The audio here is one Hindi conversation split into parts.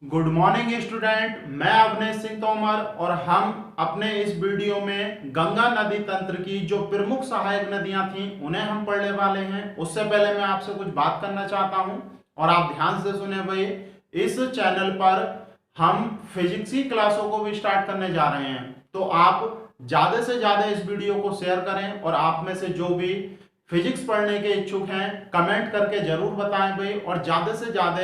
गुड मॉर्निंग स्टूडेंट, मैं अवनेश सिंह तोमर और हम अपने इस वीडियो में गंगा नदी तंत्र की जो प्रमुख सहायक नदियां थीं उन्हें हम पढ़ने वाले हैं। उससे पहले मैं आपसे कुछ बात करना चाहता हूं और आप ध्यान से सुने भाई। इस चैनल पर हम फिजिक्स की क्लासों को भी स्टार्ट करने जा रहे हैं, तो आप ज़्यादा से ज़्यादा इस वीडियो को शेयर करें और आप में से जो भी फिजिक्स पढ़ने के इच्छुक हैं कमेंट करके जरूर बताएं भाई। और ज़्यादा से ज़्यादा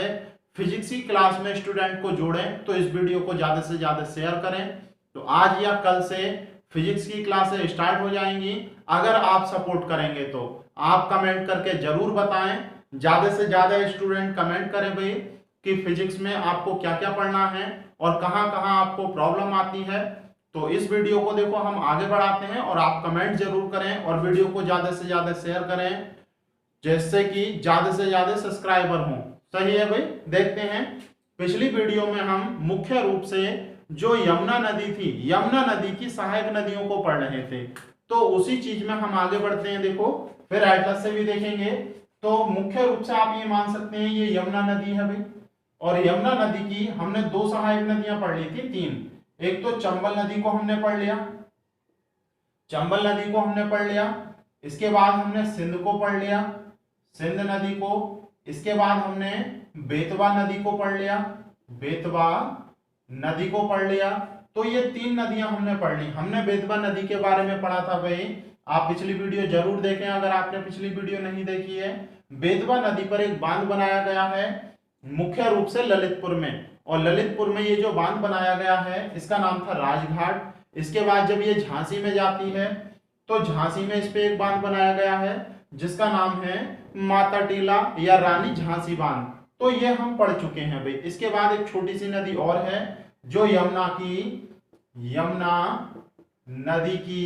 फिजिक्स की क्लास में स्टूडेंट को जोड़ें, तो इस वीडियो को ज़्यादा से ज़्यादा शेयर करें। तो आज या कल से फिजिक्स की क्लासें स्टार्ट हो जाएंगी। अगर आप सपोर्ट करेंगे तो आप कमेंट करके जरूर बताएं। ज़्यादा से ज़्यादा स्टूडेंट कमेंट करें भाई कि फिजिक्स में आपको क्या क्या पढ़ना है और कहाँ कहाँ आपको प्रॉब्लम आती है। तो इस वीडियो को देखो हम आगे बढ़ाते हैं और आप कमेंट जरूर करें और वीडियो को ज़्यादा से ज़्यादा शेयर करें, जिससे कि ज़्यादा से ज़्यादा सब्सक्राइबर हों। सही है भाई। देखते हैं, पिछली वीडियो में हम मुख्य रूप से जो यमुना नदी थी, यमुना नदी की सहायक नदियों को पढ़ रहे थे, तो उसी चीज में हम आगे बढ़ते हैं। देखो, फिर एटलस से भी देखेंगे। तो मुख्य रूप से आप ये मान सकते हैं ये यमुना नदी है भाई, और यमुना नदी की हमने दो सहायक नदियां पढ़ ली थी, तीन। एक तो चंबल नदी को हमने पढ़ लिया, चंबल नदी को हमने पढ़ लिया। इसके बाद हमने सिंध को पढ़ लिया, सिंध नदी को। इसके बाद हमने बेतवा नदी को पढ़ लिया, बेतवा नदी को पढ़ लिया। तो ये तीन नदियां हमने पढ़ ली। हमने बेतवा नदी के बारे में पढ़ा था भाई, आप पिछली वीडियो जरूर देखें अगर आपने पिछली वीडियो नहीं देखी है। बेतवा नदी पर एक बांध बनाया गया है मुख्य रूप से ललितपुर में, और ललितपुर में ये जो बांध बनाया गया है इसका नाम था राजघाट। इसके बाद जब ये झांसी में जाती है तो झांसी में इस पे एक बांध बनाया गया है जिसका नाम है माता टीला या रानी झांसी बांध। तो ये हम पढ़ चुके हैं भाई। इसके बाद एक छोटी सी नदी और है जो यमुना नदी की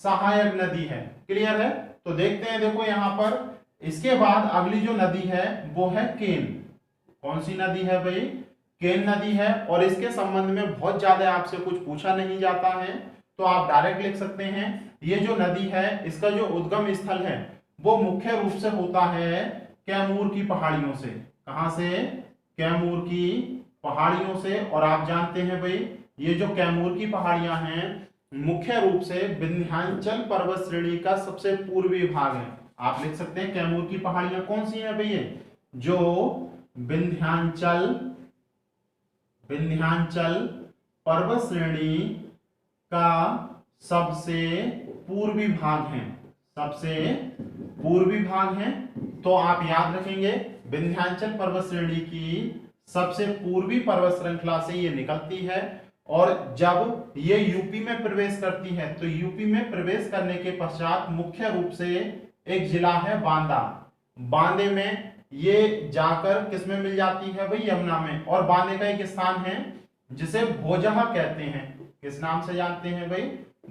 सहायक नदी है। क्लियर है। तो देखते हैं, देखो यहां पर इसके बाद अगली जो नदी है वो है केन। कौन सी नदी है भाई? केन नदी है। और इसके संबंध में बहुत ज्यादा आपसे कुछ पूछा नहीं जाता है, तो आप डायरेक्ट लिख सकते हैं। ये जो नदी है इसका जो उद्गम स्थल है वो मुख्य रूप से होता है कैमूर की पहाड़ियों से। कहां से? कैमूर की पहाड़ियों से। और आप जानते हैं भाई ये जो कैमूर की पहाड़ियां हैं मुख्य रूप से विंध्याचल पर्वत श्रेणी का सबसे पूर्वी भाग है। आप लिख सकते हैं कैमूर की पहाड़ियां कौन सी हैं भैया? जो विंध्याचल पर्वत श्रेणी का सबसे पूर्वी भाग है, सबसे पूर्वी भाग है। तो आप याद रखेंगे विंध्याचल पर्वत श्रेणी की सबसे पूर्वी पर्वत श्रृंखला से ये निकलती है। और जब ये यूपी में प्रवेश करती है तो यूपी में प्रवेश करने के पश्चात मुख्य रूप से एक जिला है बांदा। बांदे में ये जाकर किस में मिल जाती है भाई? यमुना में। और बांदे का एक स्थान है जिसे भोजहा कहते हैं। किस नाम से जानते हैं भाई?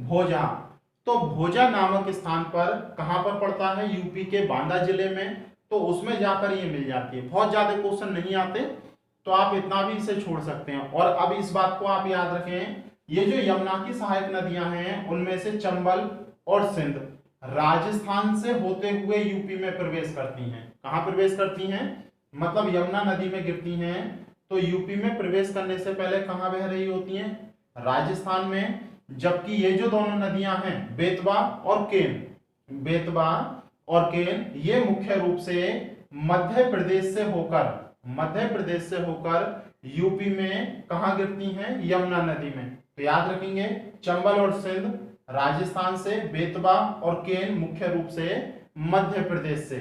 भोजहा। तो भोजा नामक स्थान पर कहां पर पड़ता है? यूपी के बांदा जिले में। तो उसमें जाकर ये मिल जाती है। बहुत ज्यादा क्वेश्चन नहीं आते तो आप इतना भी इसे छोड़ सकते हैं। और अब इस बात को आप याद रखें, ये जो यमुना की सहायक नदियां हैं उनमें से चंबल और सिंध राजस्थान से होते हुए यूपी में प्रवेश करती हैं। कहां प्रवेश करती हैं? मतलब यमुना नदी में गिरती हैं तो यूपी में प्रवेश करने से पहले कहां बह रही होती हैं? राजस्थान में। जबकि ये जो दोनों नदियां हैं बेतवा और केन, बेतवा और केन, ये मुख्य रूप से मध्य प्रदेश से होकर यूपी में कहां गिरती हैं? यमुना नदी में। तो याद रखेंगे चंबल और सिंध राजस्थान से, बेतवा और केन मुख्य रूप से मध्य प्रदेश से।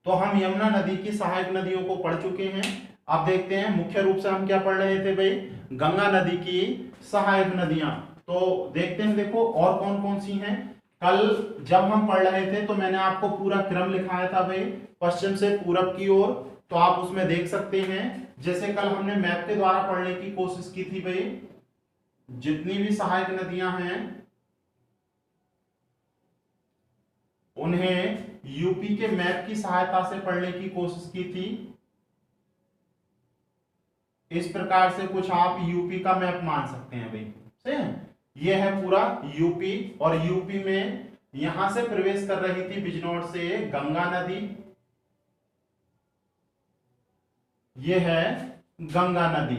तो हम यमुना नदी की सहायक नदियों को पढ़ चुके हैं। अब देखते हैं मुख्य रूप से हम क्या पढ़ रहे थे भाई? गंगा नदी की सहायक नदियां। तो देखते हैं, देखो और कौन कौन सी हैं। कल जब हम पढ़ रहे थे तो मैंने आपको पूरा क्रम लिखाया था भाई, पश्चिम से पूरब की ओर। तो आप उसमें देख सकते हैं जैसे कल हमने मैप के द्वारा पढ़ने की कोशिश की थी भाई। जितनी भी सहायक नदियां हैं उन्हें यूपी के मैप की सहायता से पढ़ने की कोशिश की थी। इस प्रकार से कुछ आप यूपी का मैप मान सकते हैं भाई। सही है। ये है पूरा यूपी, और यूपी में यहां से प्रवेश कर रही थी बिजनौर से गंगा नदी। ये है गंगा नदी।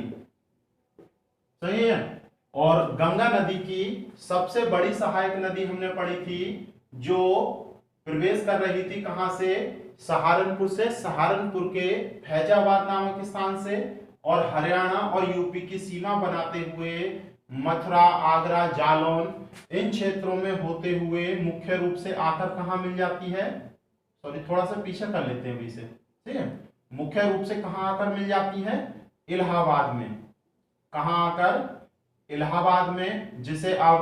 सही है। और गंगा नदी की सबसे बड़ी सहायक नदी हमने पढ़ी थी, जो प्रवेश कर रही थी कहां से, सहारनपुर से, सहारनपुर के फैजाबाद नामक स्थान से, और हरियाणा और यूपी की सीमा बनाते हुए मथुरा, आगरा, जालौन इन क्षेत्रों में होते हुए मुख्य रूप से आकर कहां मिल जाती है, सॉरी थोड़ा सा पीछे कर लेते हैं अभी से, ठीक है। मुख्य रूप से कहां आकर मिल जाती है, इलाहाबाद में। कहां आकर, इलाहाबाद में, जिसे अब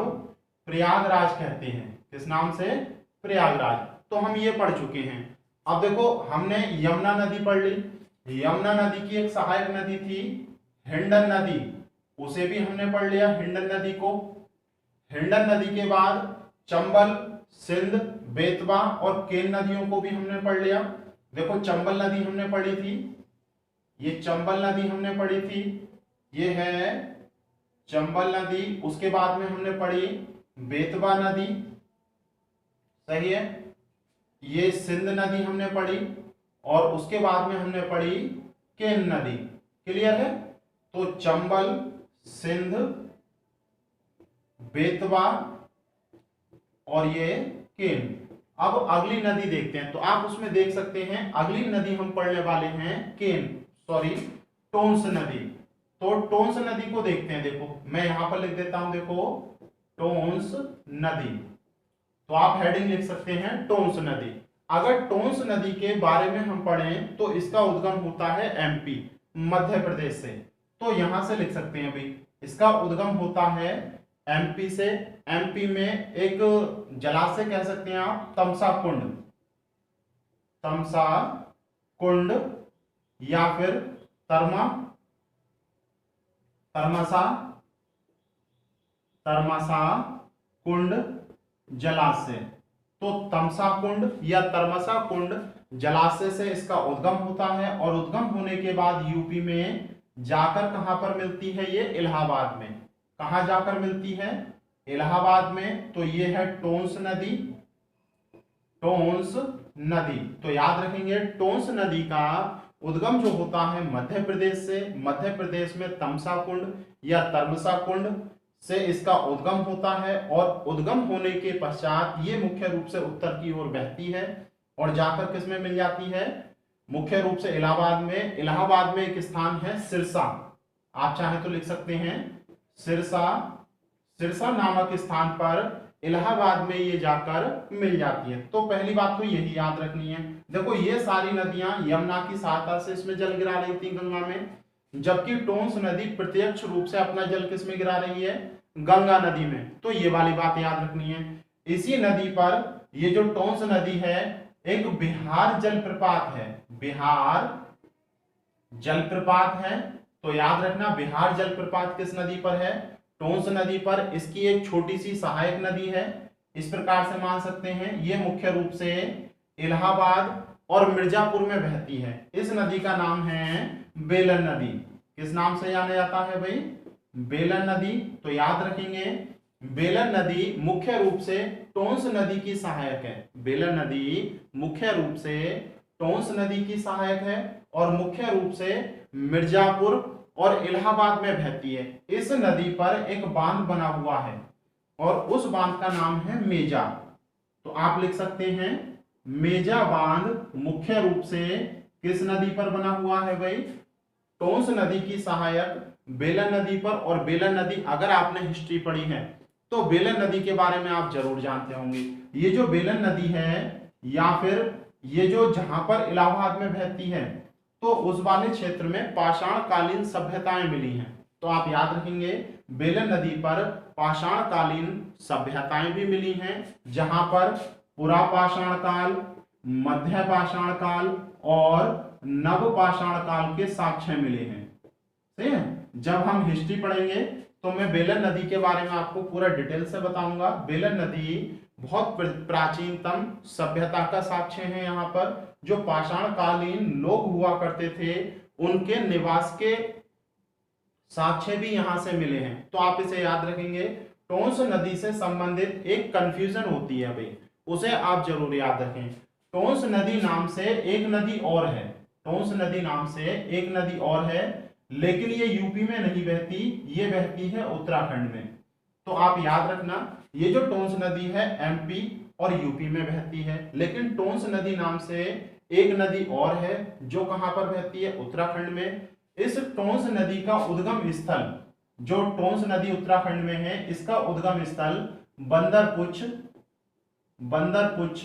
प्रयागराज कहते हैं। किस नाम से, प्रयागराज। तो हम ये पढ़ चुके हैं। अब देखो हमने यमुना नदी पढ़ ली। यमुना नदी की एक सहायक नदी थी हिंडन नदी, उसे भी हमने पढ़ लिया, हिंडन नदी को। हिंडन नदी के बाद चंबल, सिंध, बेतवा और केन नदियों को भी हमने पढ़ लिया। देखो चंबल नदी हमने पढ़ी थी, ये चंबल नदी हमने पढ़ी थी, ये है चंबल नदी। उसके बाद में हमने पढ़ी बेतवा नदी, सही है, ये सिंध नदी हमने पढ़ी, और उसके बाद में हमने पढ़ी केन नदी। क्लियर है। तो चंबल, सिंध, बेतवा और ये केन। अब अगली नदी देखते हैं। तो आप उसमें देख सकते हैं अगली नदी हम पढ़ने वाले हैं केन, सॉरी टोंस नदी। तो टोंस नदी को देखते हैं। देखो मैं यहां पर लिख देता हूं, देखो टोंस नदी। तो आप हेडिंग लिख सकते हैं टोंस नदी। अगर टोंस नदी के बारे में हम पढ़ें तो इसका उद्गम होता है एमपी, मध्य प्रदेश से। तो यहां से लिख सकते हैं भाई, इसका उद्गम होता है एमपी से। एमपी में एक जलाशय कह सकते हैं आप, तमसा कुंड, तमसा कुंड या फिर तरमसा कुंड जलाशय। तो तमसा कुंड या तरमसा कुंड जलाशय से इसका उद्गम होता है, और उद्गम होने के बाद यूपी में जाकर कहां पर मिलती है, ये इलाहाबाद में। कहां जाकर मिलती है, इलाहाबाद में। तो ये है टोंस नदी, टोंस नदी। तो याद रखेंगे टोंस नदी का उद्गम जो होता है मध्य प्रदेश से। मध्य प्रदेश में तमसा कुंड या तरमसा कुंड से इसका उद्गम होता है, और उद्गम होने के पश्चात ये मुख्य रूप से उत्तर की ओर बहती है और जाकर किस में मिल जाती है, मुख्य रूप से इलाहाबाद में। इलाहाबाद में एक स्थान है सिरसा, आप चाहें तो लिख सकते हैं सिरसा। सिरसा नामक स्थान पर इलाहाबाद में ये जाकर मिल जाती है। तो पहली बात तो यही याद रखनी है। देखो ये सारी नदियां यमुना की सहायता से इसमें जल गिरा रही थी, गंगा में, जबकि टोंस नदी प्रत्यक्ष रूप से अपना जल किस में गिरा रही है, गंगा नदी में। तो ये वाली बात याद रखनी है। इसी नदी पर ये जो टोंस नदी है एक बिहार जलप्रपात है, बिहार जलप्रपात है। तो याद रखना बिहार जलप्रपात किस नदी पर है, टोंस नदी पर। इसकी एक छोटी सी सहायक नदी है, इस प्रकार से मान सकते हैं। ये मुख्य रूप से इलाहाबाद और मिर्जापुर में बहती है। इस नदी का नाम है बेलन नदी। किस नाम से जाना जाता है भाई, बेलन नदी। तो याद रखेंगे बेलन नदी मुख्य रूप से टोंस नदी की सहायक है। बेलन नदी मुख्य रूप से टोंस नदी की सहायक है और मुख्य रूप से मिर्जापुर और इलाहाबाद में बहती है। इस नदी पर एक बांध बना हुआ है और उस बांध का नाम है मेजा। तो आप लिख सकते हैं मेजा बांध मुख्य रूप से किस नदी पर बना हुआ है भाई, टोंस नदी की सहायक बेलन नदी पर। और बेलन नदी अगर आपने हिस्ट्री पढ़ी है तो बेलन नदी के बारे में आप जरूर जानते होंगे। ये जो बेलन नदी है या फिर ये जो जहां पर इलाहाबाद में बहती है तो उस वाले क्षेत्र में पाषाण कालीन सभ्यताएं मिली हैं। तो आप याद रखेंगे बेलन नदी पर पाषाण कालीन सभ्यताएं भी मिली हैं, जहां पर पुरा पाषाण काल, मध्य पाषाण काल और नव पाषाण काल के साक्ष्य मिले हैं। सही है। जब हम हिस्ट्री पढ़ेंगे तो मैं बेलन नदी के बारे में आपको पूरा डिटेल से बताऊंगा। बेलन नदी बहुत प्राचीनतम सभ्यता का साक्ष्य है। यहाँ पर जो पाषाण कालीन लोग हुआ करते थे उनके निवास के साक्ष्य भी यहां से मिले हैं। तो आप इसे याद रखेंगे। टोंस नदी से संबंधित एक कंफ्यूजन होती है भाई, उसे आप जरूर याद रखें। टोंस नदी नाम से एक नदी और है, टोंस नदी नाम से एक नदी और है, लेकिन ये यूपी में नहीं बहती, ये बहती है उत्तराखंड में। तो आप याद रखना, ये जो टोंस नदी है एमपी और यूपी में बहती है, लेकिन टोंस नदी नाम से एक नदी और है जो कहां पर बहती है, उत्तराखंड में। इस टोंस नदी का उद्गम स्थल, जो टोंस नदी उत्तराखंड में है, इसका उद्गम स्थल बंदरपुछ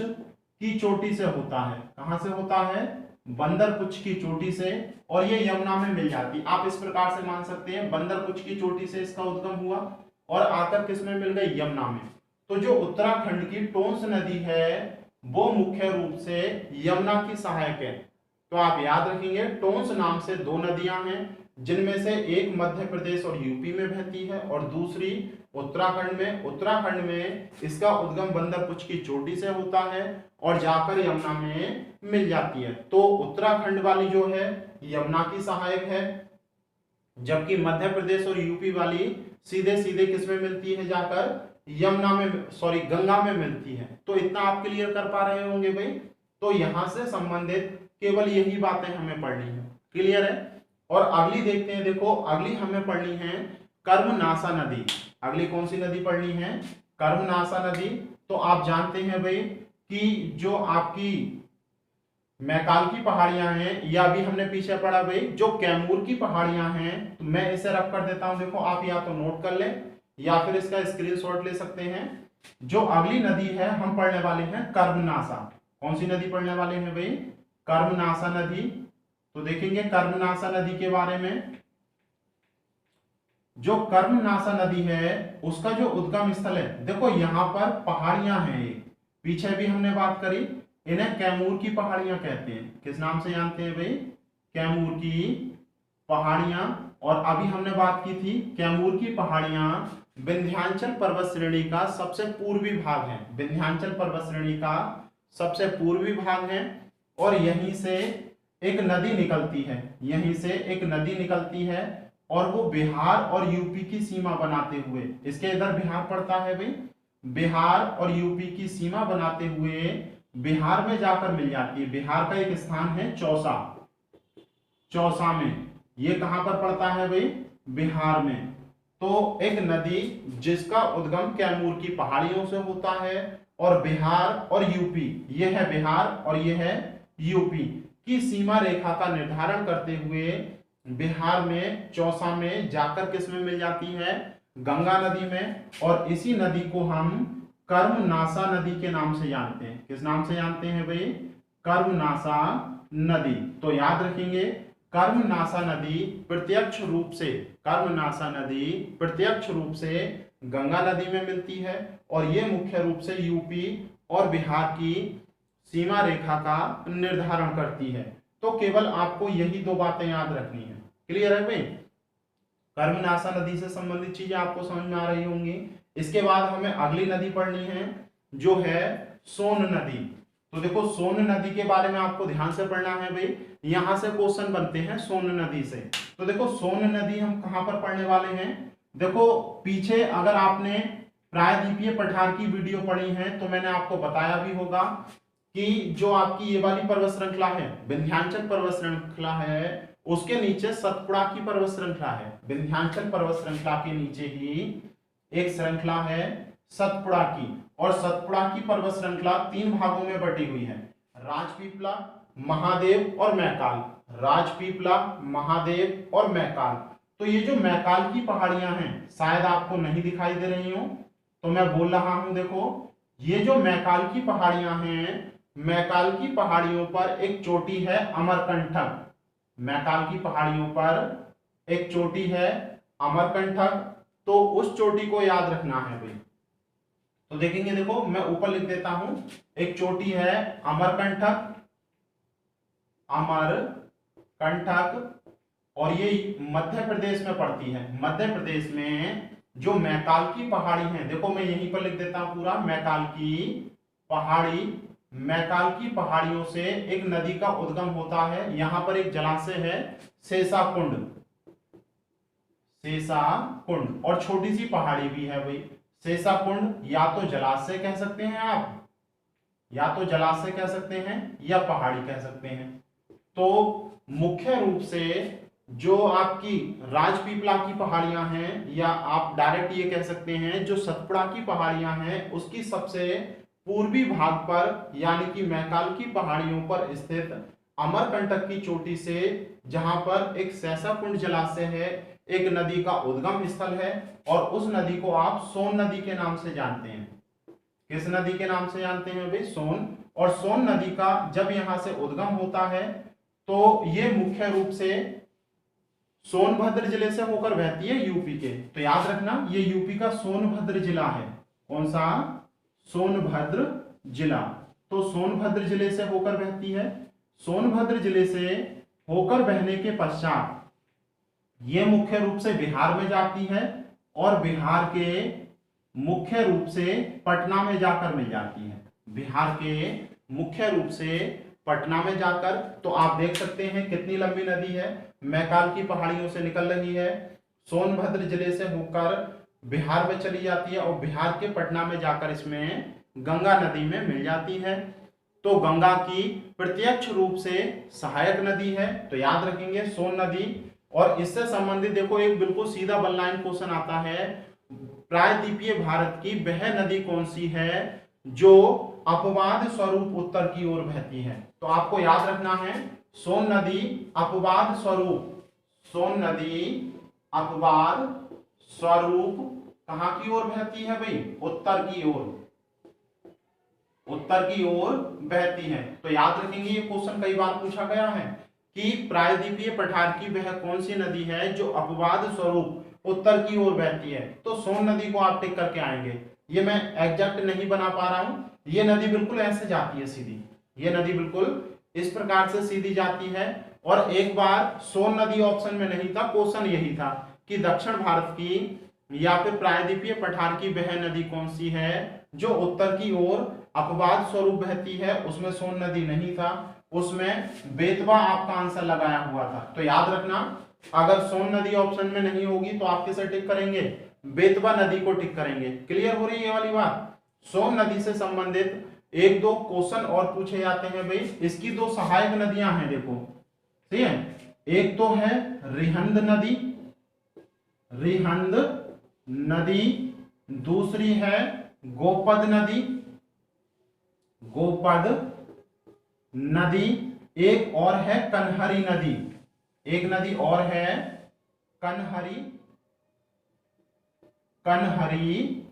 की चोटी से होता है। कहां से होता है, बंदरपुछ की चोटी से, और ये यमुना में मिल जाती। आप इस प्रकार से मान सकते हैं, बंदरपुछ की चोटी से इसका उद्गम हुआ और आकर किस में मिल गई, यमुना में। तो जो उत्तराखंड की टोंस नदी है वो मुख्य रूप से यमुना की सहायक है। तो आप याद रखेंगे, टोंस नाम से दो नदियां हैं, जिनमें से एक मध्य प्रदेश और यूपी में बहती है और दूसरी उत्तराखंड में। उत्तराखंड में इसका उद्गम बंदरपुछ की चोटी से होता है और जाकर यमुना में मिल जाती है। तो उत्तराखंड वाली जो है यमुना की सहायक है, जबकि मध्य प्रदेश और यूपी वाली सीधे सीधे किसमें मिलती है, जाकर यमुना में, सॉरी गंगा में मिलती है। तो इतना आप क्लियर कर पा रहे होंगे भाई। तो यहां से संबंधित केवल यही बातें हमें पढ़नी है, क्लियर है। और अगली देखते हैं, देखो अगली हमें पढ़नी है कर्मनासा नदी। अगली कौन सी नदी पढ़नी है, कर्मनासा नदी। तो आप जानते हैं भाई कि जो आपकी मैकाल की पहाड़ियां हैं, या भी हमने पीछे पढ़ा भाई जो कैमूर की पहाड़ियां हैं, तो मैं इसे रख कर देता हूं। देखो आप या तो नोट कर लें या फिर इसका स्क्रीनशॉट ले सकते हैं। जो अगली नदी है हम पढ़ने वाले हैं कर्मनासा। कौन सी नदी पढ़ने वाले हैं भाई, कर्मनासा नदी। तो देखेंगे कर्मनासा नदी के बारे में। जो कर्मनासा नदी है उसका जो उद्गम स्थल है, देखो यहां पर पहाड़ियां हैं, पीछे भी हमने बात करी, इन्हें कैमूर की पहाड़ियां कहते हैं। किस नाम से जानते हैं भाई, कैमूर की पहाड़ियां। और अभी हमने बात की थी, कैमूर की पहाड़ियां विंध्याचल पर्वत श्रेणी का सबसे पूर्वी भाग है। विंध्याचल पर्वत श्रेणी का सबसे पूर्वी भाग है और यहीं से एक नदी निकलती है, यहीं से एक नदी निकलती है और वो बिहार और यूपी की सीमा बनाते हुए, इसके इधर बिहार पड़ता है भाई, बिहार और यूपी की सीमा बनाते हुए बिहार में जाकर मिल जाती है। बिहार का एक स्थान है चौसा, चौसा में, ये कहां पर पड़ता है भाई, बिहार में। तो एक नदी जिसका उद्गम कैमूर की पहाड़ियों से होता है और बिहार और यूपी, ये है बिहार और ये है यूपी की सीमा रेखा का निर्धारण करते हुए बिहार में चौसा में जाकर किस में मिल जाती है, गंगा नदी में। और इसी नदी को हम कर्मनासा नदी के नाम से जानते हैं। किस नाम से जानते हैं भाई, कर्मनासा नदी। तो याद रखेंगे, कर्मनासा नदी प्रत्यक्ष रूप से, कर्मनासा नदी प्रत्यक्ष रूप से गंगा नदी में मिलती है और ये मुख्य रूप से यूपी और बिहार की सीमा रेखा का निर्धारण करती है। तो केवल आपको यही दो बातें याद रखनी है, क्लियर है भाई। कर्मनासा नदी से संबंधित चीजें आपको समझ में आ रही होंगी। इसके बाद हमें अगली नदी पढ़नी है जो है सोन नदी। तो देखो सोन नदी के बारे में आपको ध्यान से पढ़ना है भाई, यहां से क्वेश्चन बनते हैं सोन नदी से। तो देखो सोन नदी हम कहां पर पढ़ने वाले हैं, देखो पीछे अगर आपने प्रायद्वीपीय पठार की वीडियो पढ़ी है तो मैंने आपको बताया भी होगा कि जो आपकी ये वाली पर्वत श्रृंखला है, विंध्याचल पर्वत श्रृंखला है, उसके नीचे सतपुड़ा की पर्वत श्रृंखला है। विंध्याचल पर्वत श्रृंखला के नीचे ही एक श्रृंखला है सतपुड़ा की, और सतपुड़ा की पर्वत श्रृंखला तीन भागों में बटी हुई है, राजपीपला, महादेव और मैकाल। राजपीपला, महादेव और मैकाल। तो ये जो मैकाल की पहाड़ियां हैं, शायद आपको नहीं दिखाई दे रही हो तो मैं बोल रहा हूं, देखो ये जो मैकाल की पहाड़ियां हैं, मैकाल की पहाड़ियों पर एक चोटी है अमरकंटक। मैकाल की पहाड़ियों पर एक चोटी है अमरकंटक, तो उस चोटी को याद रखना है भाई। तो देखेंगे, देखो मैं ऊपर लिख देता हूं, एक चोटी है अमरकंटक, अमरकंटक, और ये मध्य प्रदेश में पड़ती है। मध्य प्रदेश में जो मैकाल की पहाड़ी है, देखो मैं यहीं पर लिख देता हूं पूरा, मैकाल की पहाड़ी, मैकाल की पहाड़ियों से एक नदी का उद्गम होता है। यहां पर एक जलाशय है शेषाकुंड, शेषाकुंड, और छोटी सी पहाड़ी भी है भाई शेषाकुंड। या तो जलाशय कह सकते हैं आप, या तो जलाशय कह सकते हैं या पहाड़ी कह सकते हैं। तो मुख्य रूप से जो आपकी राजपीपला की पहाड़ियां हैं, या आप डायरेक्ट ये कह सकते हैं जो सतपुड़ा की पहाड़ियां हैं, उसकी सबसे पूर्वी भाग पर यानी कि मैकाल की पहाड़ियों पर स्थित अमरकंटक की चोटी से, जहां पर एक सैसाकुंड जलाशय है, एक नदी का उद्गम स्थल है, और उस नदी को आप सोन नदी के नाम से जानते हैं। किस नदी के नाम से जानते हैं भाई? सोन। और सोन नदी का जब यहां से उद्गम होता है तो ये मुख्य रूप से सोनभद्र जिले से होकर बहती है यूपी के। तो याद रखना ये यूपी का सोनभद्र जिला है। कौन सा? सोनभद्र जिला। तो सोनभद्र जिले से होकर बहती है। सोनभद्र जिले से होकर बहने के पश्चात ये मुख्य रूप से बिहार में जाती है, और बिहार के मुख्य रूप से पटना में जाकर मिल जाती है। बिहार के मुख्य रूप से पटना में जाकर, तो आप देख सकते हैं कितनी लंबी नदी है, मैकाल की पहाड़ियों से निकल रही है, सोनभद्र जिले से होकर बिहार में चली जाती है, और बिहार के पटना में जाकर इसमें गंगा नदी में मिल जाती है। तो गंगा की प्रत्यक्ष रूप से सहायक नदी है। तो याद रखेंगे सोन नदी। और इससे संबंधित देखो एक बिल्कुल सीधा वन लाइन क्वेश्चन आता है, प्रायद्वीपीय भारत की वह नदी कौन सी है जो अपवाद स्वरूप उत्तर की ओर बहती है? तो आपको याद रखना है सोन नदी अपवाद स्वरूप, सोन नदी अपवाद स्वरूप कहां की ओर बहती है भाई? उत्तर की ओर, उत्तर की ओर बहती है। तो याद रखेंगे ये क्वेश्चन कई बार पूछा गया है कि प्रायद्वीपीय पठार की वह कौन सी नदी है जो अपवाद स्वरूप उत्तर की ओर बहती है? तो सोन नदी को आप टिक करके आएंगे। ये मैं एग्जैक्ट नहीं बना पा रहा हूं, ये नदी बिल्कुल ऐसे जाती है सीधी, ये नदी बिल्कुल इस प्रकार से सीधी जाती है। और एक बार सोन नदी ऑप्शन में नहीं था, क्वेश्चन यही था कि दक्षिण भारत की या फिर प्रायद्वीपीय पठार की वह नदी कौन सी है जो उत्तर की ओर अपवाद स्वरूप बहती है। उसमें सोन नदी नहीं था, उसमें बेतवा आपका आंसर लगाया हुआ था। तो याद रखना अगर सोन नदी ऑप्शन में नहीं होगी तो आप किसे टिक करेंगे? बेतवा नदी को टिक करेंगे। क्लियर हो रही है ये वाली बात? सोन नदी से संबंधित एक दो क्वेश्चन और पूछे जाते हैं भाई। इसकी दो सहायक नदियां हैं देखो, ठीक है। एक तो है रिहंद नदी, रिहंद नदी, दूसरी है गोपद नदी, गोपद नदी, एक और है कन्हरी नदी, एक नदी और है कन्हरी, कन्हरी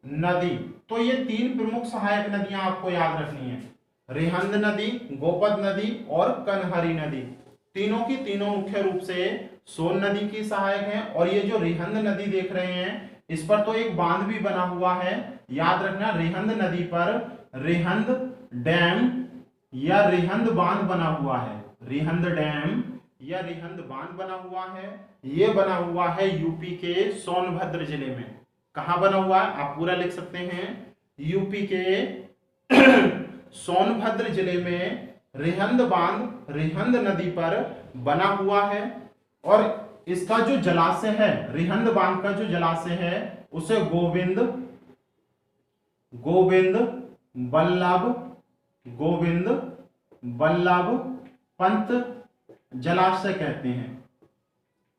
नदी। तो ये तीन प्रमुख सहायक नदियां आपको याद रखनी है, रिहंद नदी, गोपद नदी और कन्हरी नदी। तीनों की तीनों मुख्य रूप से सोन नदी की सहायक हैं। और ये जो रिहंद नदी देख रहे हैं इस पर तो एक बांध भी बना हुआ है, याद रखना रिहंद नदी पर रिहंद डैम या रिहंद बांध बना हुआ है, रिहंद डैम या रिहंद बांध बना हुआ है। ये बना हुआ है यूपी के सोनभद्र जिले में। कहां बना हुआ है आप पूरा लिख सकते हैं, यूपी के सोनभद्र जिले में रिहंद बांध रिहंद नदी पर बना हुआ है। और इसका जो जलाशय है, रिहंद बांध का जो जलाशय है उसे गोविंद बल्लभ पंत जलाशय कहते हैं।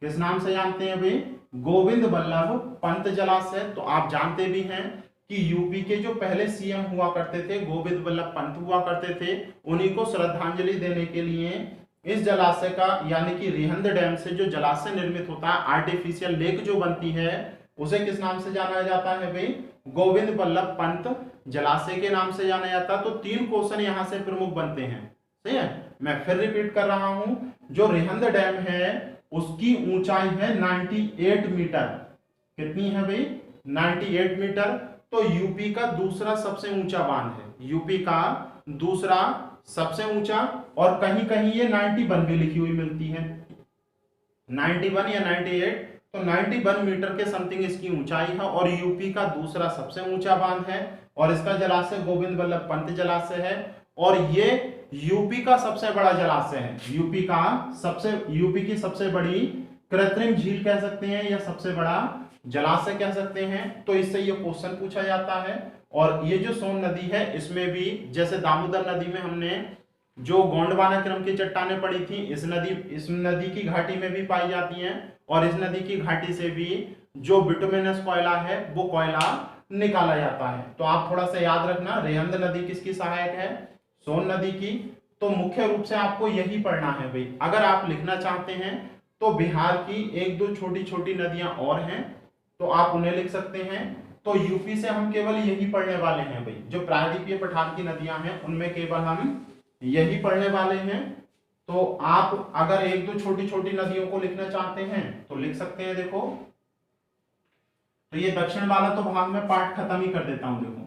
किस नाम से जानते हैं भाई? गोविंद बल्लभ पंत जलाशय। तो आप जानते भी हैं कि यूपी के जो पहले सीएम हुआ करते थे गोविंद बल्लभ पंत हुआ करते थे, उन्हीं को श्रद्धांजलि देने के लिए इस जलाशय का यानी कि रिहंद डैम से जो जलाशय निर्मित होता है, आर्टिफिशियल लेक जो बनती है, उसे किस नाम से जाना जाता है भाई? गोविंद बल्लभ पंत जलाशय के नाम से जाना जाता है। तो तीन क्वेश्चन यहां से प्रमुख बनते हैं, सही है। मैं फिर रिपीट कर रहा हूं, जो रिहंद डैम है उसकी ऊंचाई है 98 मीटर। कितनी है भाई? 98 मीटर। तो यूपी का दूसरा सबसे ऊंचा बांध है, यूपी का दूसरा सबसे ऊंचा। और कहीं कहीं ये 91 भी लिखी हुई मिलती है, 91 या 98। तो 91 मीटर के समथिंग इसकी ऊंचाई है और यूपी का दूसरा सबसे ऊंचा बांध है। और इसका जलाशय गोविंद बल्लभ पंत जलाशय है। और ये यूपी का सबसे बड़ा जलाशय है, यूपी की सबसे बड़ी कृत्रिम झील कह सकते हैं या सबसे बड़ा जलाशय कह सकते हैं। तो इससे ये क्वेश्चन पूछा जाता है। और ये जो सोन नदी है इसमें भी जैसे दामोदर नदी में हमने जो गोंडवाना क्रम की चट्टानें पड़ी थी इस नदी की घाटी में भी पाई जाती हैं, और इस नदी की घाटी से भी जो बिटुमिनस कोयला है वो कोयला निकाला जाता है। तो आप थोड़ा सा याद रखना, रेहंद नदी किसकी सहायक है? सोन नदी की। तो मुख्य रूप से आपको यही पढ़ना है भाई। अगर आप लिखना चाहते हैं तो बिहार की एक दो छोटी छोटी नदियां और हैं तो आप उन्हें लिख सकते हैं। तो यूपी से हम केवल यही पढ़ने वाले हैं भाई, जो प्रायद्वीपीय पठार की नदियां हैं उनमें केवल हम यही पढ़ने वाले हैं। तो आप अगर एक दो छोटी छोटी नदियों को लिखना चाहते हैं तो लिख सकते हैं। देखो, तो ये दक्षिण वाला तो भाग में पाठ खत्म ही कर देता हूं। देखो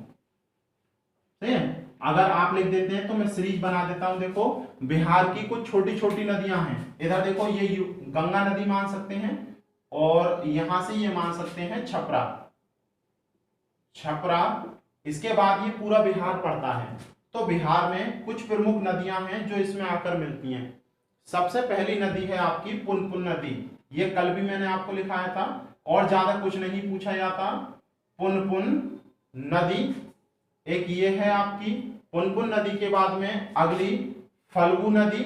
सही है, अगर आप लिख देते हैं तो मैं सीरीज बना देता हूं। देखो, बिहार की कुछ छोटी छोटी नदियां हैं। इधर देखो, ये गंगा नदी मान सकते हैं, और यहां से ये मान सकते हैं छपरा। इसके बाद ये पूरा बिहार पड़ता है। तो बिहार में कुछ प्रमुख नदियां हैं जो इसमें आकर मिलती हैं। सबसे पहली नदी है आपकी पुनपुन नदी। ये कल भी मैंने आपको लिखाया था, और ज्यादा कुछ नहीं पूछा जाता। पुनपुन नदी एक ये है आपकी। पुनपुन नदी के बाद में अगली फल्गु नदी,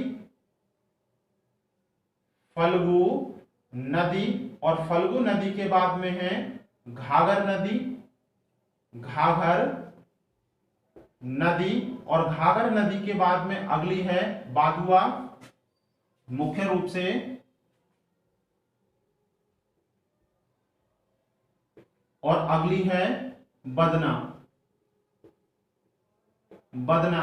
और फल्गु नदी के बाद में है घाघर नदी, और घाघर नदी के बाद में अगली है बादुआ, मुख्य रूप से, और अगली है बदना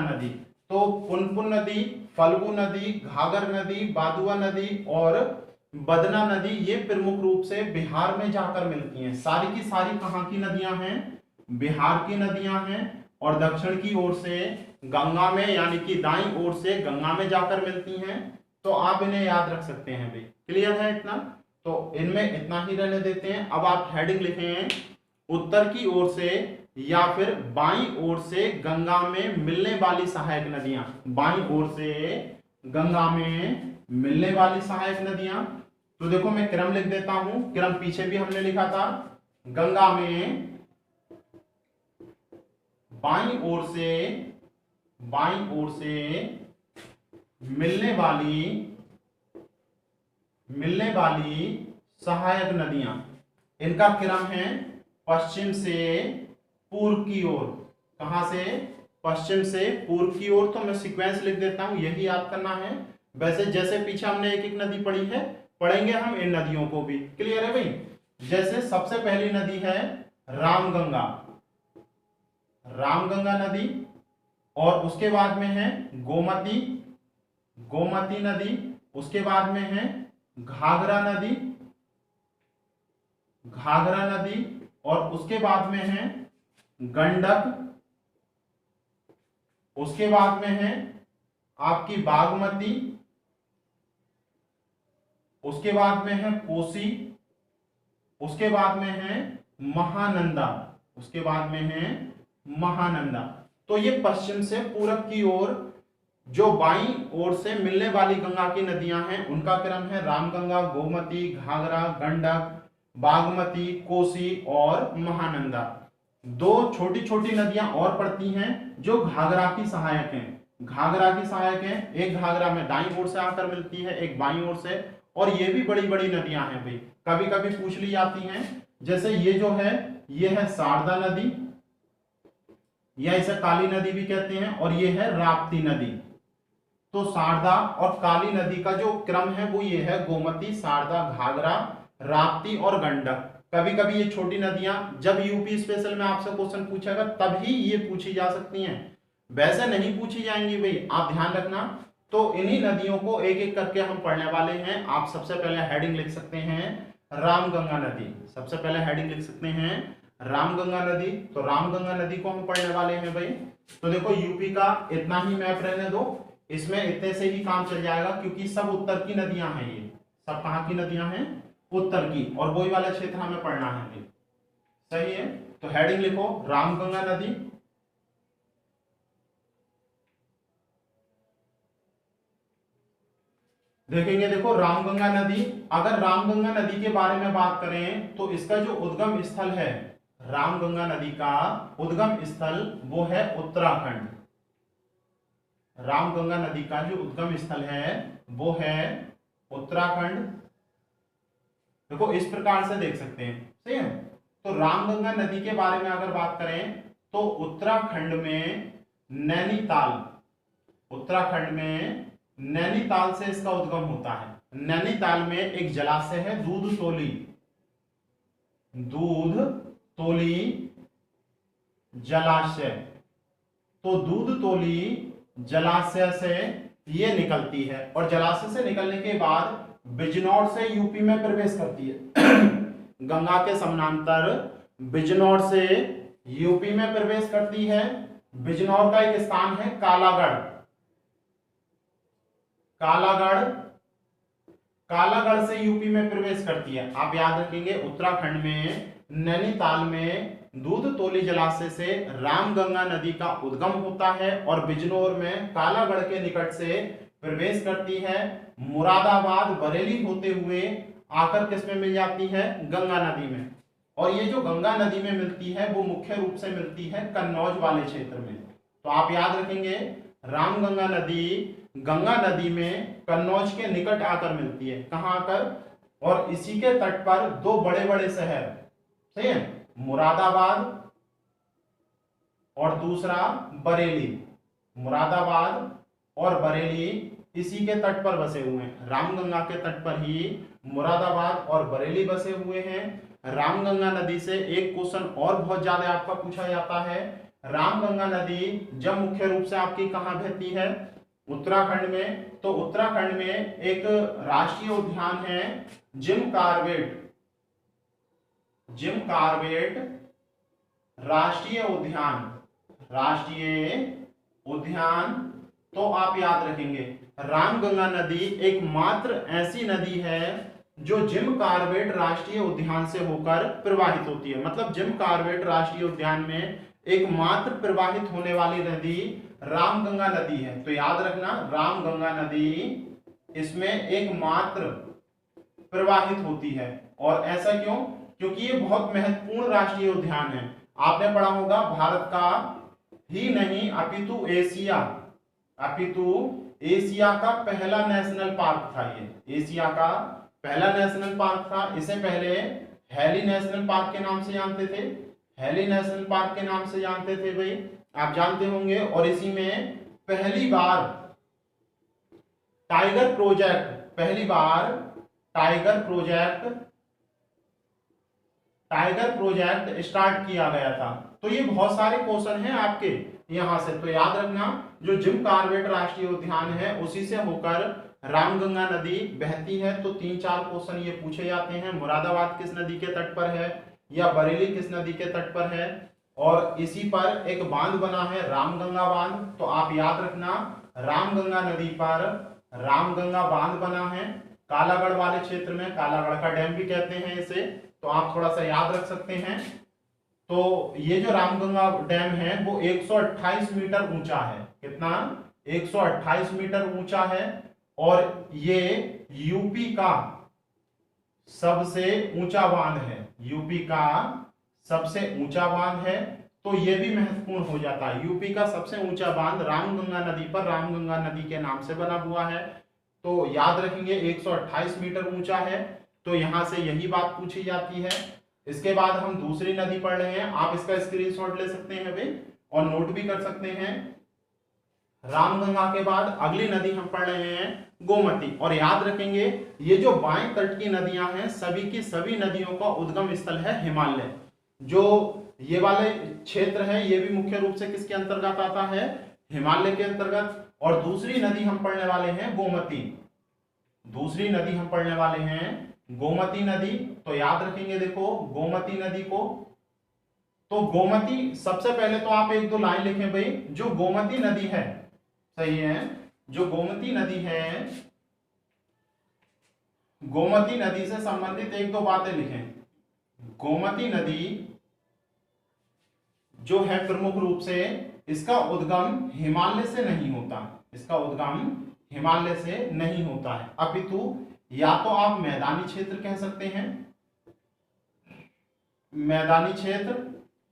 नदी। तो पुनपुन नदी, फल्गु नदी, घाघर नदी, बादुआ नदी और बदना नदी ये प्रमुख रूप से बिहार में जाकर मिलती हैं। सारी की सारी कहां की नदियां हैं? बिहार की नदियां हैं, और दक्षिण की ओर से गंगा में, यानी कि दाईं ओर से गंगा में जाकर मिलती हैं। तो आप इन्हें याद रख सकते हैं भाई। क्लियर है इतना? तो इनमें इतना ही रहने देते हैं। अब आप हेडिंग लिखें, उत्तर की ओर से या फिर बाईं ओर से गंगा में मिलने वाली सहायक नदियां। बाईं ओर से गंगा में मिलने वाली सहायक नदियां। तो देखो, मैं क्रम लिख देता हूं। क्रम पीछे भी हमने लिखा था। गंगा में बाईं ओर से मिलने वाली सहायक नदियां, इनका क्रम है पश्चिम से पूर्व की ओर। कहां से? पश्चिम से पूर्व की ओर। तो मैं सीक्वेंस लिख देता हूं, यही याद करना है। वैसे जैसे पीछे हमने एक एक नदी पढ़ी है, पढ़ेंगे हम इन नदियों को भी। क्लियर है भाई? जैसे सबसे पहली नदी है रामगंगा नदी, और उसके बाद में है गोमती नदी, उसके बाद में है घाघरा नदी, और उसके बाद में है गंडक, उसके बाद में है आपकी बागमती, उसके बाद में है कोसी, उसके बाद में है महानंदा। तो ये पश्चिम से पूरब की ओर जो बाईं ओर से मिलने वाली गंगा की नदियां हैं उनका क्रम है रामगंगा, गोमती, घाघरा, गंडक, बागमती, कोसी और महानंदा। दो छोटी छोटी नदियां और पड़ती हैं जो घाघरा की सहायक हैं। एक घाघरा में दाईं ओर से आकर मिलती है, एक बाईं ओर से, और ये भी बड़ी बड़ी नदियां हैं भाई, कभी कभी पूछ ली जाती हैं। जैसे ये जो है, ये है शारदा नदी, या इसे काली नदी भी कहते हैं, और ये है राप्ती नदी। तो शारदा और काली नदी का जो क्रम है वो ये है गोमती, शारदा, घाघरा, राप्ती और गंडक। कभी कभी ये छोटी नदियां, जब यूपी स्पेशल में आपसे क्वेश्चन पूछेगा तभी ये पूछी जा सकती हैं, वैसे नहीं पूछी जाएंगी भाई, आप ध्यान रखना। तो इन्हीं नदियों को एक एक करके हम पढ़ने वाले हैं। आप सबसे पहले हेडिंग लिख सकते हैं रामगंगा नदी। सबसे पहले हेडिंग लिख सकते हैं रामगंगा नदी। तो रामगंगा नदी को हम पढ़ने वाले हैं भाई। तो देखो, यूपी का इतना ही मैप रहने दो, इसमें इतने से ही काम चल जाएगा, क्योंकि सब उत्तर की नदियां हैं। ये सब कहां की नदियां हैं? उत्तर की, और वही वाला क्षेत्र हमें पढ़ना है भाई। सही है? तो हेडिंग लिखो रामगंगा नदी। देखेंगे, देखो रामगंगा नदी, अगर रामगंगा नदी के बारे में बात करें तो इसका जो उद्गम स्थल है, रामगंगा नदी का उद्गम स्थल वो है उत्तराखंड। रामगंगा नदी का जो उद्गम स्थल है वो है उत्तराखंड। देखो इस प्रकार से देख सकते हैं, सही है। तो रामगंगा नदी के बारे में अगर बात करें तो उत्तराखंड में नैनीताल, उत्तराखंड में नैनीताल से इसका उद्गम होता है। नैनीताल में एक जलाशय है दूध तोली, दूध तोली जलाशय। तो दूध तोली जलाशय से ये निकलती है और जलाशय से निकलने के बाद बिजनौर से यूपी में प्रवेश करती है। गंगा के समानांतर बिजनौर से यूपी में प्रवेश करती है। बिजनौर का एक स्थान है कालागढ़, कालागढ़, कालागढ़ से यूपी में प्रवेश करती है। आप याद रखेंगे उत्तराखंड में नैनीताल में दूध तोली जलाशय से रामगंगा नदी का उद्गम होता है और बिजनौर में कालागढ़ के निकट से प्रवेश करती है। मुरादाबाद बरेली होते हुए आकर किसमें मिल जाती है? गंगा नदी में। और ये जो गंगा नदी में मिलती है वो मुख्य रूप से मिलती है कन्नौज वाले क्षेत्र में। तो आप याद रखेंगे रामगंगा नदी गंगा नदी में कन्नौज के निकट आकर मिलती है। कहां आकर? और इसी के तट पर दो बड़े बड़े शहर, सही है, मुरादाबाद और दूसरा बरेली। मुरादाबाद और बरेली इसी के तट पर बसे हुए हैं। रामगंगा के तट पर ही मुरादाबाद और बरेली बसे हुए हैं। रामगंगा नदी से एक क्वेश्चन और बहुत ज्यादा आपका पूछा जाता है। रामगंगा नदी जब मुख्य रूप से आपकी कहां बहती है? उत्तराखंड में। तो उत्तराखंड में एक राष्ट्रीय उद्यान है जिम कार्बेट, जिम कार्बेट राष्ट्रीय उद्यान, राष्ट्रीय उद्यान। तो आप याद रखेंगे रामगंगा नदी एकमात्र ऐसी नदी है जो जिम कार्बेट राष्ट्रीय उद्यान से होकर प्रवाहित होती है। मतलब जिम कार्बेट राष्ट्रीय उद्यान में एकमात्र प्रवाहित होने वाली नदी रामगंगा नदी है। तो याद रखना रामगंगा नदी इसमें एकमात्र प्रवाहित होती है। और ऐसा क्यों? क्योंकि ये बहुत महत्वपूर्ण राष्ट्रीय उद्यान है। आपने पढ़ा होगा भारत का ही नहीं अपितु एशिया, अपितु एशिया का पहला नेशनल पार्क था। ये एशिया का पहला नेशनल पार्क था। इसे पहले हैली नेशनल पार्क के नाम से जानते थे, हैली नेशनल पार्क के नाम से जानते थे भाई, आप जानते होंगे। और इसी में पहली बार टाइगर प्रोजेक्ट, पहली बार tiger project, tiger project start किया गया था। तो ये बहुत सारे क्वेश्चन हैं आपके यहां से। तो याद रखना जो जिम कार्बेट राष्ट्रीय उद्यान है उसी से होकर रामगंगा नदी बहती है। तो 3-4 क्वेश्चन ये पूछे जाते हैं। मुरादाबाद किस नदी के तट पर है या बरेली किस नदी के तट पर है। और इसी पर एक बांध बना है रामगंगा बांध। तो आप याद रखना रामगंगा नदी पर रामगंगा बांध बना है कालागढ़ वाले क्षेत्र में। कालागढ़ का डैम भी कहते हैं इसे, तो आप थोड़ा सा याद रख सकते हैं। तो ये जो रामगंगा डैम है वो 128 मीटर ऊंचा है। कितना? 128 मीटर ऊंचा है। और ये यूपी का सबसे ऊंचा बांध है, यूपी का सबसे ऊंचा बांध है। तो ये भी महत्वपूर्ण हो जाता है। यूपी का सबसे ऊंचा बांध रामगंगा नदी पर रामगंगा नदी के नाम से बना हुआ है। तो याद रखेंगे 128 मीटर ऊंचा है। तो यहां से यही बात पूछी जाती है। इसके बाद हम दूसरी नदी पढ़ रहे हैं। आप इसका स्क्रीनशॉट ले सकते हैं भाई और नोट भी कर सकते हैं। रामगंगा के बाद अगली नदी हम पढ़ रहे हैं गोमती। और याद रखेंगे ये जो बाएं तट की नदियां हैं सभी की सभी नदियों का उद्गम स्थल है हिमालय। जो ये वाले क्षेत्र है ये भी मुख्य रूप से किसके अंतर्गत आता है? हिमालय के अंतर्गत। और दूसरी नदी हम पढ़ने वाले हैं गोमती, दूसरी नदी हम पढ़ने वाले हैं गोमती नदी। तो याद रखेंगे देखो गोमती नदी को। तो गोमती सबसे पहले तो आप 1-2 लाइन लिखें भाई। जो गोमती नदी है, सही है, जो गोमती नदी है, गोमती नदी से संबंधित 1-2 बातें लिखें। गोमती नदी जो है प्रमुख रूप से इसका उद्गम हिमालय से नहीं होता, इसका उद्गम हिमालय से नहीं होता है, अपितु या तो आप मैदानी क्षेत्र कह सकते हैं, मैदानी क्षेत्र,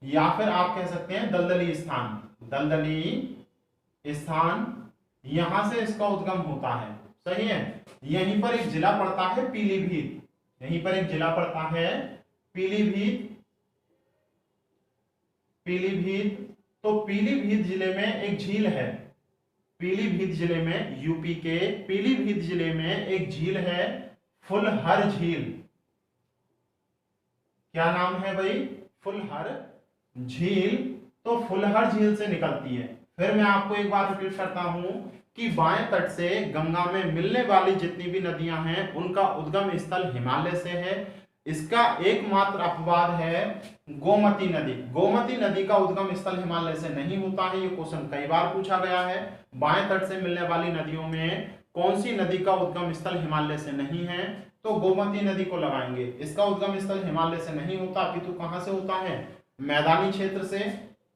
या फिर आप कह सकते हैं दलदली स्थान, दलदली स्थान। यहां से इसका उद्गम होता है। सही है। यहीं पर एक जिला पड़ता है पीलीभीत, यहीं पर एक जिला पड़ता है पीलीभीत। पीलीभीत, तो पीलीभीत जिले में एक झील है। पीलीभीत जिले में, यूपी के पीलीभीत जिले में एक झील है, फुलहर झील। क्या नाम है भाई? फुलहर झील। तो फुलहर झील से निकलती है। फिर मैं आपको एक बार रिपीट करता हूं कि बाएं तट से गंगा में मिलने वाली जितनी भी नदियां हैं उनका उद्गम स्थल हिमालय से है। इसका एकमात्र अपवाद है गोमती नदी। गोमती नदी का उद्गम स्थल हिमालय से नहीं होता है। ये क्वेश्चन कई बार पूछा गया है। बाएं तट से मिलने वाली नदियों में कौन सी नदी का उद्गम स्थल हिमालय से नहीं है? तो गोमती नदी को लगाएंगे। इसका उद्गम स्थल हिमालय से नहीं होता, अपितु कहां से होता है? मैदानी क्षेत्र से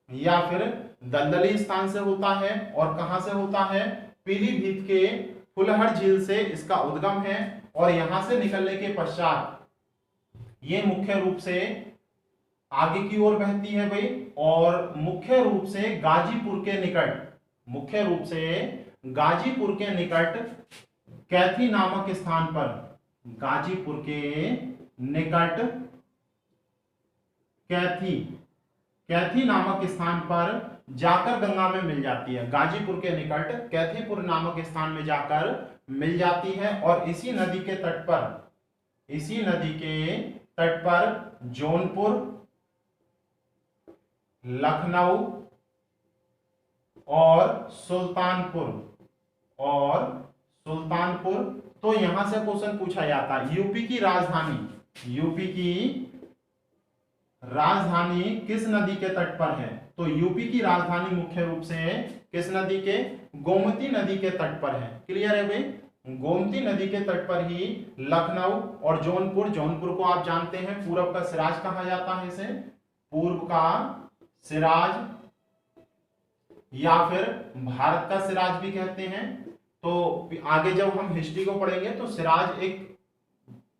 या फिर दलदली स्थान से होता है। और कहां से होता है? पीलीभीत के फुलहर झील से इसका उद्गम है। और यहां से निकलने के पश्चात ये मुख्य रूप से आगे की ओर बहती है भाई, और मुख्य रूप से गाजीपुर के निकट, मुख्य रूप से गाजीपुर के निकट कैथी नामक स्थान पर, गाजीपुर के निकट कैथी नामक स्थान पर जाकर गंगा में मिल जाती है। गाजीपुर के निकट कैथीपुर नामक स्थान में जाकर मिल जाती है। और इसी नदी के तट पर जौनपुर, लखनऊ और सुल्तानपुर। तो यहां से क्वेश्चन पूछा जाता है, यूपी की राजधानी किस नदी के तट पर है? तो यूपी की राजधानी मुख्य रूप से किस नदी के? गोमती नदी के तट पर है। क्लियर है भाई? गोमती नदी के तट पर ही लखनऊ और जौनपुर को आप जानते हैं पूरब का सिराज कहा जाता है। इसे पूर्व का सिराज या फिर भारत का सिराज भी कहते हैं। तो आगे जब हम हिस्ट्री को पढ़ेंगे तो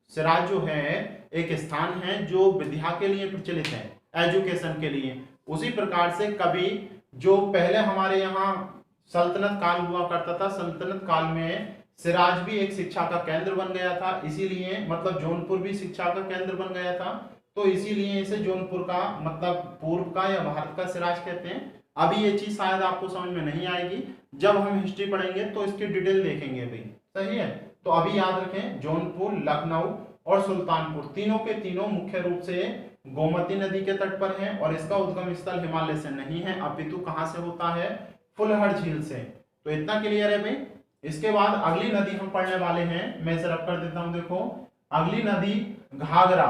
सिराज जो है एक स्थान है जो विद्या के लिए प्रचलित है, एजुकेशन के लिए। उसी प्रकार से कभी जो पहले हमारे यहाँ सल्तनत काल हुआ करता था, सल्तनत काल में सिराज भी एक शिक्षा का केंद्र बन गया था। इसीलिए मतलब जौनपुर भी शिक्षा का केंद्र बन गया था। तो इसीलिए इसे जौनपुर का मतलब पूर्व का या भारत का सिराज कहते हैं। अभी ये चीज शायद आपको समझ में नहीं आएगी, जब हम हिस्ट्री पढ़ेंगे तो इसकी डिटेल देखेंगे भाई। सही है। तो अभी याद रखें, जौनपुर, लखनऊ और सुल्तानपुर तीनों के तीनों मुख्य रूप से गोमती नदी के तट पर हैं। और इसका उद्गम स्थल हिमालय से नहीं है, अपितु कहां से होता है? फुलहर झील से। तो इतना क्लियर है भाई। इसके बाद अगली नदी हम पढ़ने वाले हैं, मैं इसे रब कर देता हूं। देखो, अगली नदी घाघरा।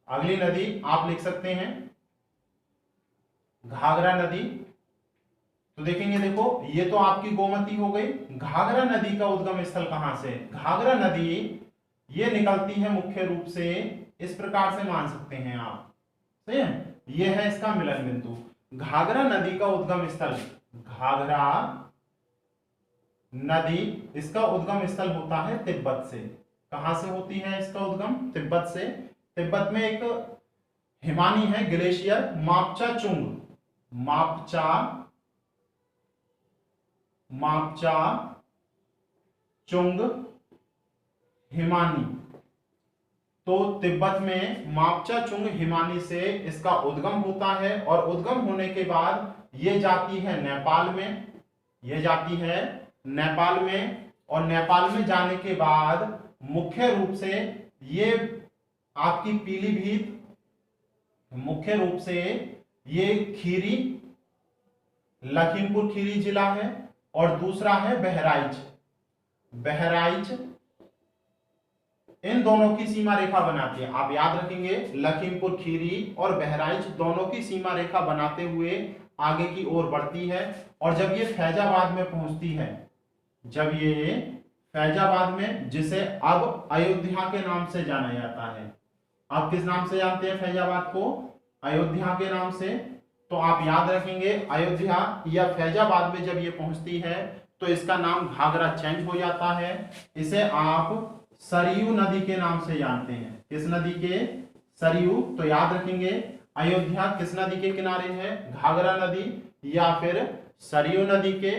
अगली नदी आप लिख सकते हैं घाघरा नदी। तो देखेंगे, देखो ये तो आपकी गोमती हो गई। घाघरा नदी का उद्गम स्थल कहां से? घाघरा नदी ये निकलती है मुख्य रूप से, इस प्रकार से मान सकते हैं आप। सही है। ये है इसका मिलन बिंदु। घाघरा नदी का उद्गम स्थल, घाघरा नदी, इसका उद्गम स्थल होता है तिब्बत से। कहां से होती है इसका उद्गम? तिब्बत से। तिब्बत में एक हिमानी है ग्लेशियर मापचा चुंग हिमानी। तो तिब्बत में मापचा चुंग हिमानी से इसका उद्गम होता है। और उद्गम होने के बाद ये जाती है नेपाल में, और नेपाल में जाने के बाद मुख्य रूप से ये आपकी पीलीभीत, मुख्य रूप से ये खीरी, लखीमपुर खीरी जिला है। और दूसरा है बहराइच, इन दोनों की सीमा रेखा बनाती है। आप याद रखेंगे, लखीमपुर खीरी और बहराइच दोनों की सीमा रेखा बनाते हुए आगे की ओर बढ़ती है। और जब ये फैजाबाद में पहुंचती है, जब ये फैजाबाद में, जिसे अब अयोध्या के नाम से जाना जाता है। आप किस नाम से जानते हैं फैजाबाद को? अयोध्या के नाम से। तो आप याद रखेंगे, अयोध्या या फैजाबाद में जब ये पहुंचती है तो इसका नाम घाघरा चेंज हो जाता है। इसे आप सरयू नदी के नाम से जानते हैं। किस नदी के? सरयू। तो याद रखेंगे, अयोध्या किस नदी के किनारे है? घाघरा नदी या फिर सरयू नदी के।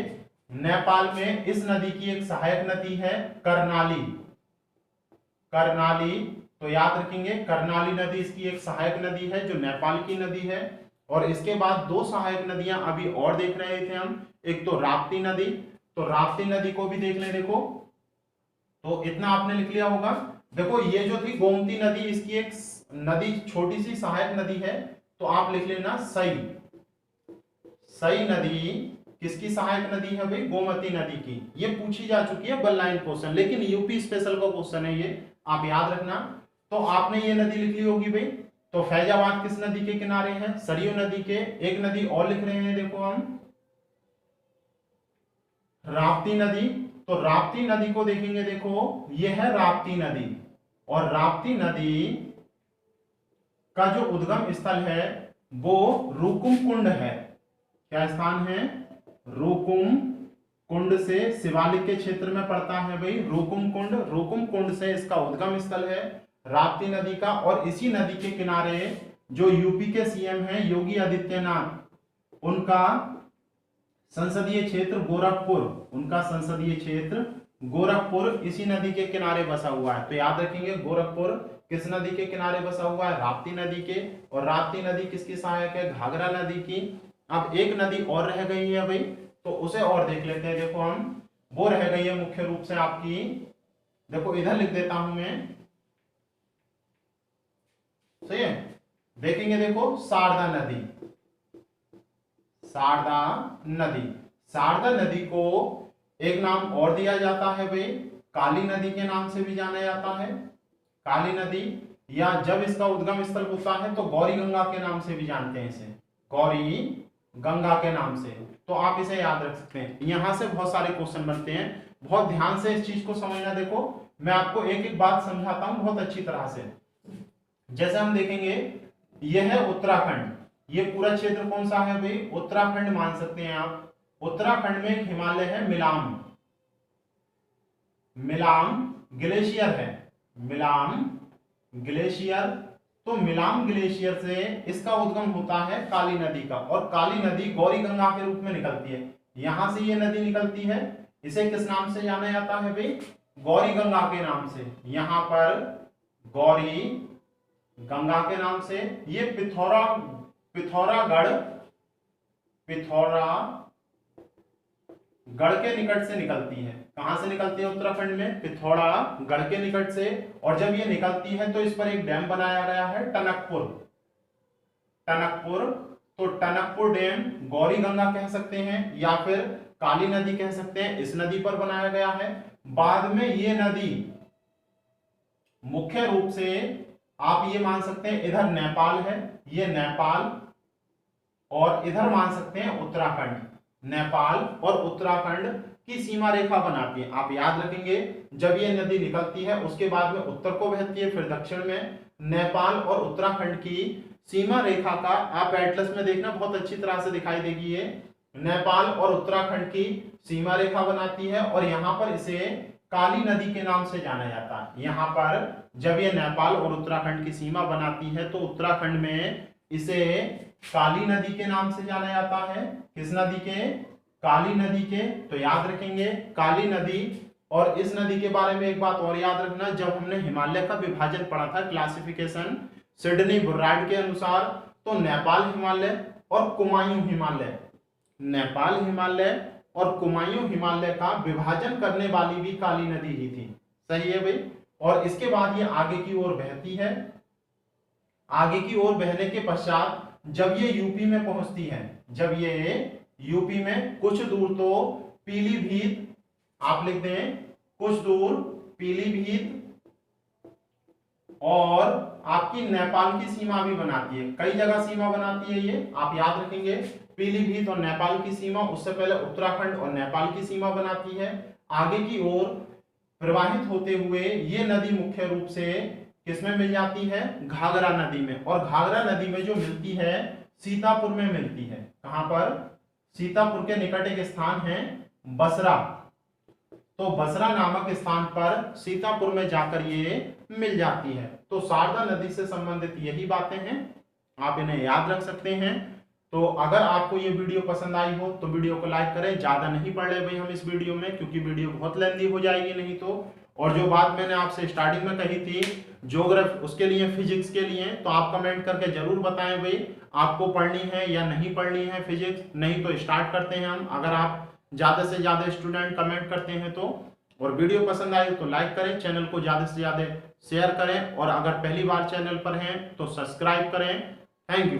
नेपाल में इस नदी की एक सहायक नदी है कर्णाली। कर्णाली, तो याद रखेंगे कर्णाली नदी इसकी एक सहायक नदी है जो नेपाल की नदी है। और इसके बाद दो सहायक नदियां अभी और देख रहे थे हम, एक तो राप्ती नदी, तो राप्ती नदी को भी देख लें। देखो तो इतना आपने लिख लिया होगा। देखो ये जो थी गोमती नदी, इसकी एक नदी छोटी सी सहायक नदी है, तो आप लिख लेना सई। सई नदी किसकी सहायक नदी है भाई? गोमती नदी की। ये पूछी जा चुकी है वन लाइन क्वेश्चन, लेकिन यूपी स्पेशल का क्वेश्चन है ये, आप याद रखना। तो आपने ये नदी लिख ली होगी भाई। तो फैजाबाद किस नदी के किनारे है? सरयू नदी के। एक नदी और लिख रहे हैं देखो हम, राप्ती नदी। तो राप्ती नदी को देखेंगे, देखो ये है राप्ती नदी, और राप्ती नदी का जो उद्गम स्थल है वो रुकुम कुंड है। क्या स्थान है? रुकुम कुंड से शिवालिक के क्षेत्र में पड़ता है भाई रुकुम कुंड। रुकुम कुंड से इसका उद्गम स्थल है राप्ती नदी का। और इसी नदी के किनारे जो यूपी के सीएम हैं योगी आदित्यनाथ, उनका संसदीय क्षेत्र गोरखपुर, उनका संसदीय क्षेत्र गोरखपुर इसी नदी के किनारे बसा हुआ है। तो याद रखेंगे गोरखपुर किस नदी के किनारे बसा हुआ है? राप्ती नदी के। और राप्ती नदी किसकी सहायक है? घाघरा नदी की। अब एक नदी और रह गई है भाई, तो उसे और देख लेते हैं। देखो हम, वो रह गई है मुख्य रूप से आपकी, देखो इधर लिख देता हूं मैं, सही है। देखेंगे देखो शारदा नदी। शारदा नदी, शारदा नदी को एक नाम और दिया जाता है भाई, काली नदी के नाम से भी जाना जाता है। काली नदी, या जब इसका उद्गम स्थल होता है तो गौरी गंगा के नाम से भी जानते हैं इसे, गौरी गंगा के नाम से। तो आप इसे याद रख सकते हैं। यहां से बहुत सारे क्वेश्चन बनते हैं, बहुत ध्यान से इस चीज को समझना। देखो मैं आपको एक एक बात समझाता हूं बहुत अच्छी तरह से। जैसे हम देखेंगे, यह है उत्तराखंड, ये पूरा क्षेत्र कौन सा है भाई? उत्तराखंड मान सकते हैं आप। उत्तराखंड में एक हिमालय है मिलाम, मिलाम ग्लेशियर है, मिलाम ग्लेशियर। तो मिलाम ग्लेशियर से इसका उद्गम होता है काली नदी का, और काली नदी गौरी गंगा के रूप में निकलती है। यहां से ये नदी निकलती है, इसे किस नाम से जाना जाता है भाई? गौरी गंगा के नाम से। यहां पर गौरी गंगा के नाम से। ये पिथौरागढ़ के निकट से निकलती है। कहां से निकलती है? उत्तराखंड में पिथौरागढ़ के निकट से। और जब ये निकलती है तो इस पर एक डैम बनाया गया है टनकपुर। टनकपुर, तो टनकपुर डैम गौरी गंगा कह सकते हैं या फिर काली नदी कह सकते हैं, इस नदी पर बनाया गया है। बाद में ये नदी मुख्य रूप से आप ये मान सकते हैं, इधर नेपाल है, ये नेपाल, और इधर मान सकते हैं उत्तराखंड। नेपाल और उत्तराखंड की सीमा रेखा बनाती है। आप याद रखेंगे, जब ये नदी निकलती है उसके बाद में उत्तर को बहती है, फिर दक्षिण में। नेपाल और उत्तराखंड की सीमा रेखा का आप एटलस में देखना बहुत अच्छी तरह से दिखाई देगी। ये नेपाल और उत्तराखंड की सीमा रेखा बनाती है, और यहाँ पर इसे काली नदी के नाम से जाना जाता है। यहाँ पर जब ये नेपाल और उत्तराखंड की सीमा बनाती है तो उत्तराखंड में इसे काली नदी के नाम से जाना जाता है। किस नदी के? काली नदी के। तो याद रखेंगे काली नदी। और इस नदी के बारे में एक बात और याद रखना, जब हमने हिमालय का विभाजन पढ़ा था क्लासिफिकेशन सिडनी बुर्राइड के अनुसार, तो नेपाल हिमालय और कुमायूं हिमालय, नेपाल हिमालय और कुमायूं हिमालय का विभाजन करने वाली भी काली नदी ही थी। सही है भाई। और इसके बाद ये आगे की ओर बहती है। आगे की ओर बहने के पश्चात जब ये यूपी में पहुंचती है, जब ये यूपी में कुछ दूर तो पीलीभीत, आप लिख दें कुछ दूर पीलीभीत, और आपकी नेपाल की सीमा भी बनाती है। कई जगह सीमा बनाती है ये, आप याद रखेंगे पीलीभीत और नेपाल की सीमा। उससे पहले उत्तराखंड और नेपाल की सीमा बनाती है। आगे की ओर प्रवाहित होते हुए ये नदी मुख्य रूप से किसमें मिल जाती है? घाघरा नदी में। और घाघरा नदी में जो मिलती है सीतापुर में मिलती है। कहां पर? सीतापुर के निकट एक स्थान है बसरा, तो बसरा नामक स्थान पर सीतापुर में जाकर ये मिल जाती है। तो शारदा नदी से संबंधित यही बातें हैं, आप इन्हें याद रख सकते हैं। तो अगर आपको ये वीडियो पसंद आई हो तो वीडियो को लाइक करें। ज़्यादा नहीं पढ़ रहे भाई हम इस वीडियो में, क्योंकि वीडियो बहुत लेंदी हो जाएगी नहीं तो। और जो बात मैंने आपसे स्टार्टिंग में कही थी ज्योग्राफी, उसके लिए फिजिक्स के लिए, तो आप कमेंट करके जरूर बताएं भाई आपको पढ़नी है या नहीं पढ़नी है फिजिक्स। नहीं तो स्टार्ट करते हैं हम, अगर आप ज़्यादा से ज़्यादा स्टूडेंट कमेंट करते हैं तो। और वीडियो पसंद आई तो लाइक करें, चैनल को ज़्यादा से ज़्यादा शेयर करें, और अगर पहली बार चैनल पर हैं तो सब्सक्राइब करें। Thank you.